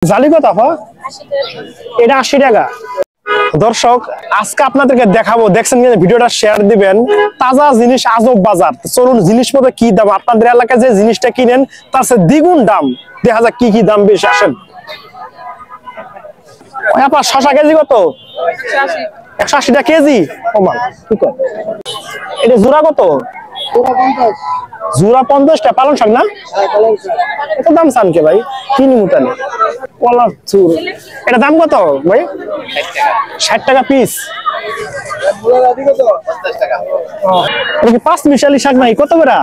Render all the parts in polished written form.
জালি কত আপা? এটা 80 টাকা। দর্শক আজকে আপনাদেরকে দেখাবো, দেখছেন ভিডিওটা শেয়ার দিবেন। তাজা জিনিস আজব বাজার। চলুন জিনিসপত্র কি দাম, আপনাদের এলাকায় যে জিনিসটা কিনেন তার চেয়ে দ্বিগুণ দাম, দেখা যাক কি কি দাম বেশি। আসেন আপা, শশা কেজি কত? 180 টাকা কেজি। এটা জোড়া কত? জোড়া 50 টাকা। পালং শাক না? এত দাম চান কে ভাই? কিনি মুটানে কলা চুর। এটা দাম কত ভাই? 60 টাকা পিস। এটা কি 5 মিশালি শাক নাই? কত করে?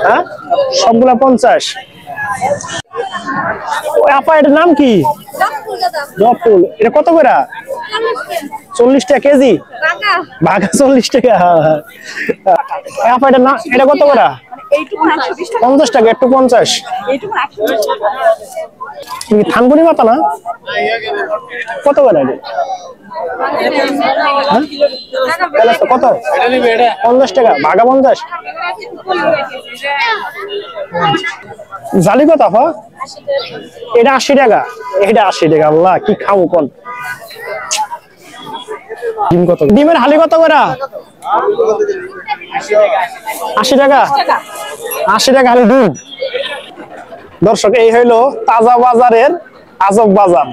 হ্যাঁ, সবগুলা 50। ওই আপা, এটার নাম কি? জবফুল। এটা কত করে? 40 টাকা কেজি। বাঘা 40 টাকা। আপা, এটা না, এটা কত করে? 50 টাকা। একটু 50। থানকুনি মাথা না? কত করে? কত? 50 টাকা। বাঘা 50। জালি কত আপা? এটা 80 টাকা। এটা 80 টাকা। আল্লাহ, কি খাবো কোন? ডিম কত? ডিমের হালি কত করে? 80 টাকা। 80 টাকা হালি ডিম। দর্শক, এই হইলো তাজা বাজারের আজব বাজার।